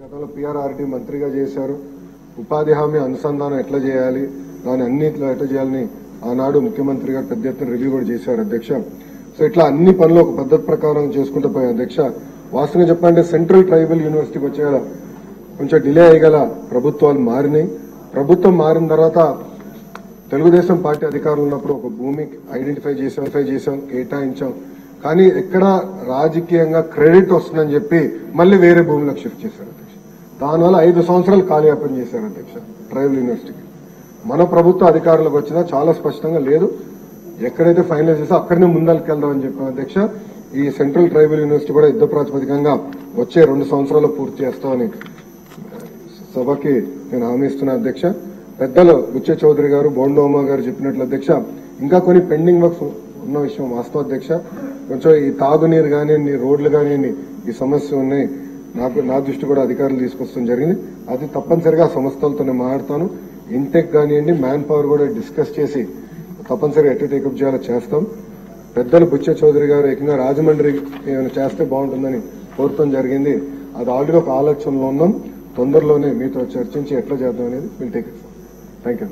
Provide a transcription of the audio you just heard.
గతంలో పిఆర్ఆర్డి మంత్రిగా చేశారు. ఉపాధి హామీ అనుసంధానం ఎట్లా చేయాలి, దాని అన్నింటిలో ఎట్లా చేయాలని ఆనాడు ముఖ్యమంత్రి గారు పెద్ద ఎత్తున రివ్యూ కూడా చేశారు అధ్యక్ష. సో ఇట్లా అన్ని పనులు ఒక పద్ధతి ప్రకారం చేసుకుంటూ పోయాం అధ్యక్ష. వాస్తవంగా చెప్పాలంటే సెంట్రల్ ట్రైబల్ యూనివర్సిటీకి వచ్చే కొంచెం డిలే అయ్యగల ప్రభుత్వాలు మారినాయి. ప్రభుత్వం మారిన తర్వాత తెలుగుదేశం పార్టీ అధికారులు ఉన్నప్పుడు ఒక భూమి ఐడెంటిఫై చేశాం, కేటాయించాం. కానీ ఎక్కడ రాజకీయంగా క్రెడిట్ వస్తుందని చెప్పి మళ్ళీ వేరే భూములకు షిఫ్ట్ చేశారు అధ్యక్ష. దానివల్ల 5 సంవత్సరాలు కాలయాపన చేశారు అధ్యక్ష ట్రైబల్ యూనివర్సిటీకి. మన ప్రభుత్వ అధికారులకు వచ్చినా చాలా స్పష్టంగా లేదు, ఎక్కడైతే ఫైనల్ చేసా అక్కడనే ముందరికెళ్దామని చెప్పాం అధ్యక్ష. ఈ సెంట్రల్ ట్రైబల్ యూనివర్సిటీ కూడా యుద్ధ ప్రాతిపదికంగా వచ్చే 2 సంవత్సరాల్లో పూర్తి చేస్తామని సభకి నేను హామీ ఇస్తున్నా అధ్యక్ష. పెద్దలు బుచ్చే చౌదరి గారు, బోండోమా గారు చెప్పినట్లు అధ్యక్ష, ఇంకా కొన్ని పెండింగ్ వర్క్స్ ఉన్న విషయం వాస్తవం అధ్యక్ష. కొంచెం ఈ తాగునీరు కానివ్వండి, రోడ్లు కానివ్వండి, ఈ సమస్య ఉన్నాయి. నా దృష్టి కూడా అధికారులు తీసుకొస్తాం జరిగింది. అది తప్పనిసరిగా సంస్థలతోనే మాట్లాడతాను. ఇంటెక్ కానివ్వండి, మ్యాన్ పవర్ కూడా డిస్కస్ చేసి తప్పనిసరిగా ఎట్లా టేకప్ చేయాలో చేస్తాం. పెద్దలు బుచ్చే చౌదరి గారు ఏకంగా రాజమండ్రి ఏమైనా చేస్తే బాగుంటుందని కోరటం జరిగింది. అది ఆల్రెడీ ఒక ఆలోచనలో ఉన్నాం. తొందరలోనే మీతో చర్చించి ఎట్లా చేద్దాం అనేది will take it. Thank you.